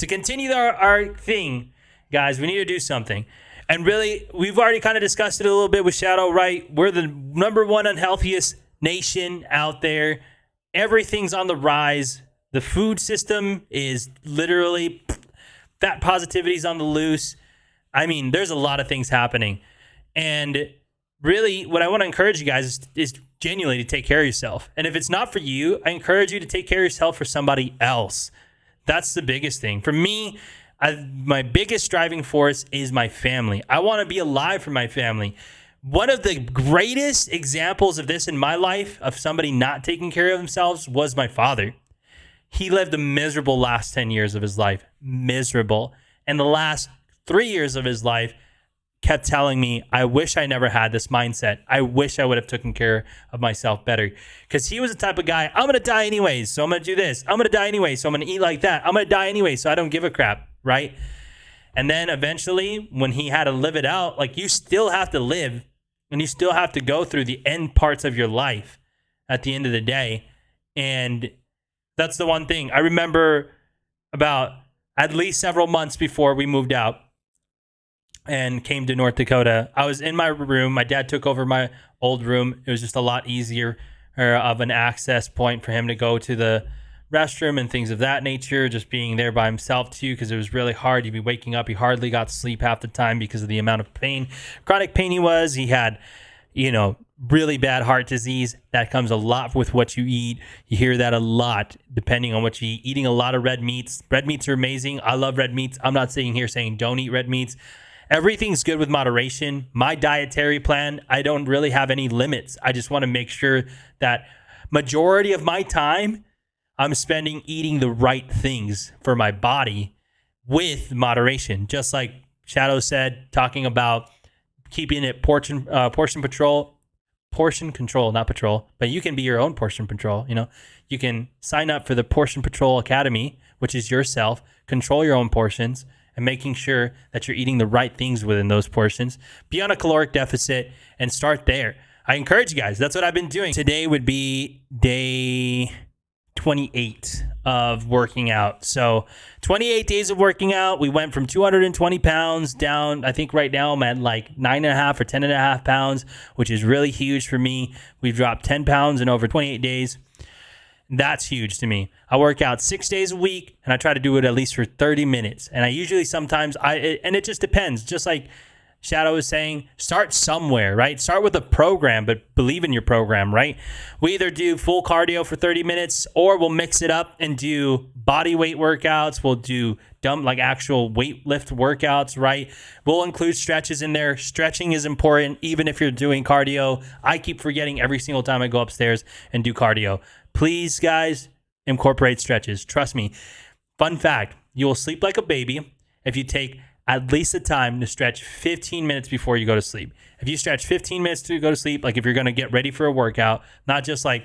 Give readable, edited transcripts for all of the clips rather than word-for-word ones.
to continue our thing, guys, we need to do something. And really, we've already kind of discussed it a little bit with Shadow, right? We're the number one unhealthiest nation out there. Everything's on the rise. The food system is literally fat positivity's on the loose. I mean, there's a lot of things happening. And really, what I want to encourage you guys is genuinely to take care of yourself. And if it's not for you, I encourage you to take care of yourself for somebody else. That's the biggest thing. For me, my biggest driving force is my family. I want to be alive for my family. One of the greatest examples of this in my life, of somebody not taking care of themselves, was my father. He lived a miserable last 10 years of his life. Miserable. And the last 3 years of his life kept telling me, I wish I never had this mindset. I wish I would have taken care of myself better. Because he was the type of guy, I'm going to die anyways, so I'm going to do this. I'm going to die anyway, so I'm going to eat like that. I'm going to die anyway, so I don't give a crap, right? And then eventually, when he had to live it out, like, you still have to live, and you still have to go through the end parts of your life at the end of the day. And that's the one thing. I remember about at least several months before we moved out and came to North Dakota, I was in my room. My dad took over my old room. It was just a lot easier of an access point for him to go to the restroom and things of that nature, just being there by himself too, because it was really hard. He'd be waking up. He hardly got sleep half the time because of the amount of pain, chronic pain he was. He had, really bad heart disease. That comes a lot with what you eat. You hear that a lot depending on what you eat. Eating a lot of red meats. Red meats are amazing. I love red meats. I'm not sitting here saying don't eat red meats. Everything's good with moderation. My dietary plan, I don't really have any limits. I just want to make sure that majority of my time I'm spending eating the right things for my body with moderation. Just like Shadow said, talking about keeping it portion control, not patrol, but you can be your own portion control. You can sign up for the Portion Patrol Academy, which is yourself, control your own portions, and making sure that you're eating the right things within those portions. Be on a caloric deficit and start there. I encourage you guys. That's what I've been doing. Today would be day 28 of working out. So 28 days of working out. We went from 220 pounds down. I think right now I'm at like 9.5 or 10.5 pounds, which is really huge for me. We've dropped 10 pounds in over 28 days. That's huge to me. I work out 6 days a week, and I try to do it at least for 30 minutes. And I usually and it just depends. Just like Shadow was saying, start somewhere, right? Start with a program, but believe in your program, right? We either do full cardio for 30 minutes, or we'll mix it up and do body weight workouts. We'll do actual weight lift workouts, right? We'll include stretches in there. Stretching is important, even if you're doing cardio. I keep forgetting every single time I go upstairs and do cardio. Please, guys, incorporate stretches. Trust me. Fun fact, you will sleep like a baby if you take at least the time to stretch 15 minutes before you go to sleep. If you stretch 15 minutes to go to sleep, like if you're going to get ready for a workout, not just like,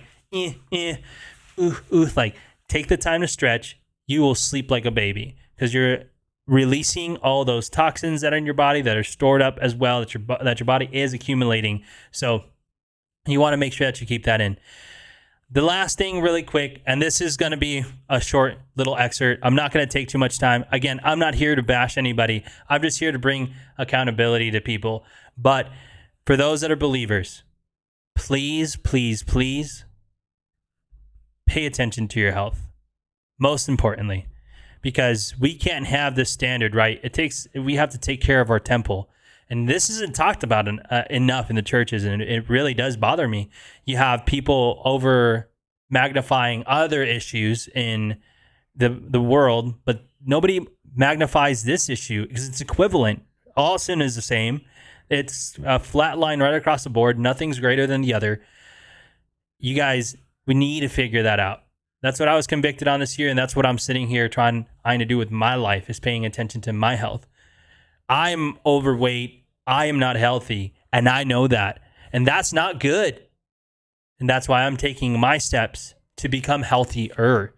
like take the time to stretch, you will sleep like a baby because you're releasing all those toxins that are in your body that are stored up as well, that your body is accumulating. So you want to make sure that you keep that in. The last thing really quick, and this is going to be a short little excerpt. I'm not going to take too much time. Again, I'm not here to bash anybody. I'm just here to bring accountability to people. But for those that are believers, please, please, please pay attention to your health. Most importantly, because we can't have this standard, right? We have to take care of our temple. And this isn't talked about enough in the churches, and it really does bother me. You have people over magnifying other issues in the world, but nobody magnifies this issue because it's equivalent. All sin is the same. It's a flat line right across the board. Nothing's greater than the other. You guys, we need to figure that out. That's what I was convicted on this year, and that's what I'm sitting here trying to do with my life, is paying attention to my health. I'm overweight. I am not healthy. And I know that. And that's not good. And that's why I'm taking my steps to become healthier.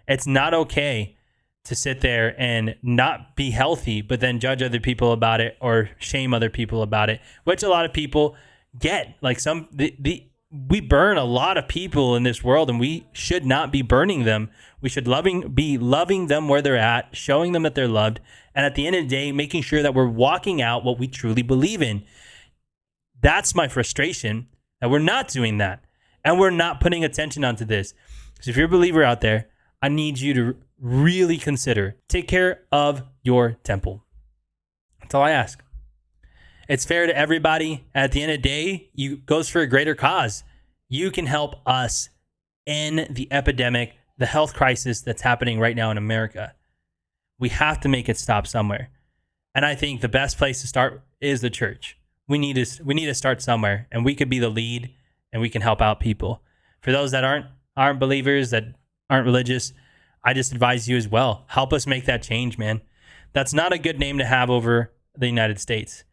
It's not okay to sit there and not be healthy, but then judge other people about it or shame other people about it, which a lot of people get. Like we burn a lot of people in this world, and we should not be burning them. We should be loving them where they're at, showing them that they're loved, and at the end of the day, making sure that we're walking out what we truly believe in. That's my frustration, that we're not doing that, and we're not putting attention onto this. So if you're a believer out there, I need you to really consider, take care of your temple. That's all I ask. It's fair to everybody. At the end of the day, it goes for a greater cause. You can help us in the epidemic, the health crisis that's happening right now in America. We have to make it stop somewhere. And I think the best place to start is the church. We need to start somewhere, and we could be the lead, and we can help out people. For those that aren't believers, that aren't religious, I just advise you as well. Help us make that change, man. That's not a good name to have over the United States.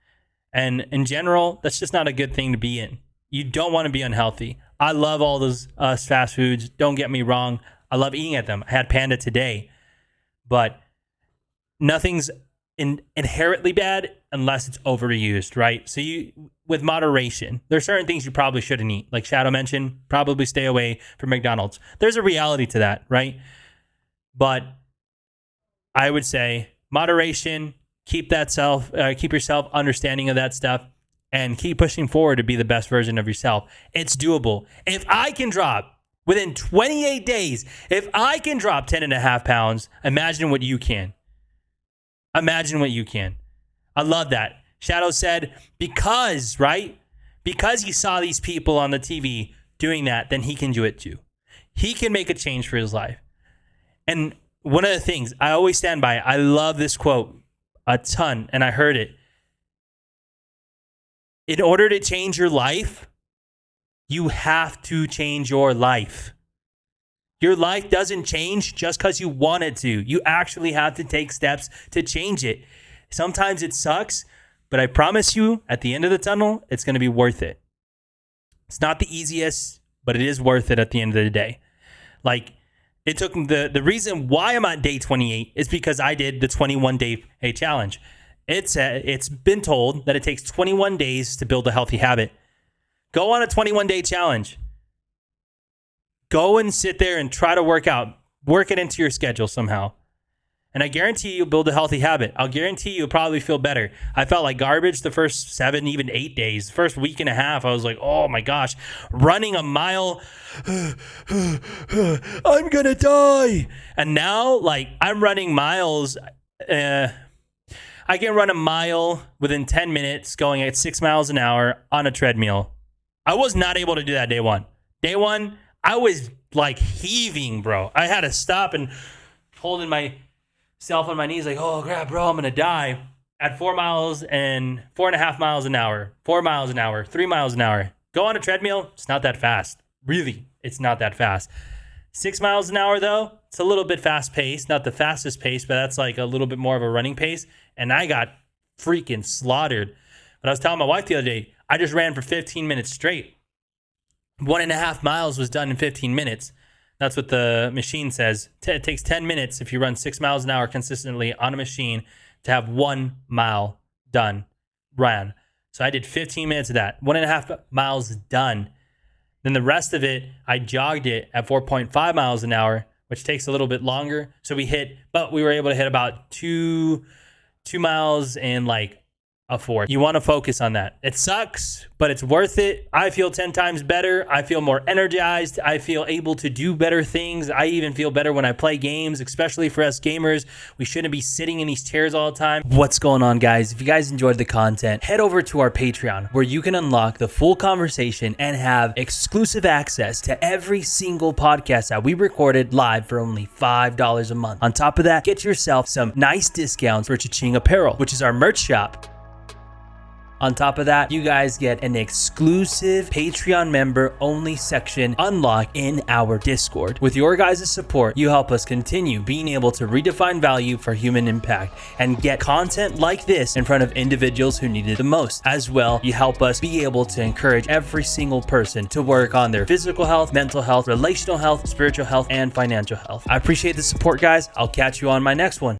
And in general, that's just not a good thing to be in. You don't want to be unhealthy. I love all those fast foods. Don't get me wrong. I love eating at them. I had Panda today. But nothing's inherently bad unless it's overused, right? So with moderation, there's certain things you probably shouldn't eat. Like Shadow mentioned, probably stay away from McDonald's. There's a reality to that, right? But I would say moderation, keep yourself understanding of that stuff, and keep pushing forward to be the best version of yourself. It's doable. If I can drop within 28 days, if I can drop 10.5 pounds, imagine what you can. Imagine what you can. I love that. Shadow said, because he saw these people on the TV doing that, then he can do it too. He can make a change for his life. And one of the things I always stand by, I love this quote a ton, and I heard it. In order to change your life, you have to change your life. Your life doesn't change just because you want it to. You actually have to take steps to change it. Sometimes it sucks, but I promise you, at the end of the tunnel, it's going to be worth it. It's not the easiest, but it is worth it at the end of the day. Like, it took the reason why I'm on day 28 is because I did the 21-day challenge. It's been told that it takes 21 days to build a healthy habit. Go on a 21-day challenge. Go and sit there and try to work it into your schedule somehow. And I guarantee you'll build a healthy habit. I'll guarantee you'll probably feel better. I felt like garbage the first 7, even 8 days. The first week and a half, I was like, oh my gosh, running a mile, I'm gonna die. And now, like, I'm running miles. I can run a mile within 10 minutes going at 6 miles an hour on a treadmill. I was not able to do that day one. Day one, I was like heaving, bro. I had to stop and holding myself on my knees like, oh, crap, bro, I'm going to die. At 4 miles and 4.5 miles an hour, 4 miles an hour, 3 miles an hour. Go on a treadmill. It's not that fast. Really, it's not that fast. 6 miles an hour, though, it's a little bit fast paced. Not the fastest pace, but that's like a little bit more of a running pace. And I got freaking slaughtered. But I was telling my wife the other day, I just ran for 15 minutes straight. 1.5 miles was done in 15 minutes. That's what the machine says. It takes 10 minutes if you run 6 miles an hour consistently on a machine to have 1 mile ran. So I did 15 minutes of that. 1.5 miles done. Then the rest of it, I jogged it at 4.5 miles an hour, which takes a little bit longer. So we were able to hit about 2 miles and like a fourth. You want to focus on that. It sucks, but it's worth it. I feel 10 times better. I feel more energized. I feel able to do better things. I even feel better when I play games, especially for us gamers. We shouldn't be sitting in these chairs all the time. What's going on, guys? If you guys enjoyed the content, head over to our Patreon where you can unlock the full conversation and have exclusive access to every single podcast that we recorded live for only $5 a month. On top of that, get yourself some nice discounts for Cha-Ching Apparel, which is our merch shop. On top of that, you guys get an exclusive Patreon member only section unlocked in our Discord. With your guys' support, you help us continue being able to redefine value for human impact and get content like this in front of individuals who need it the most. As well, you help us be able to encourage every single person to work on their physical health, mental health, relational health, spiritual health, and financial health. I appreciate the support, guys. I'll catch you on my next one.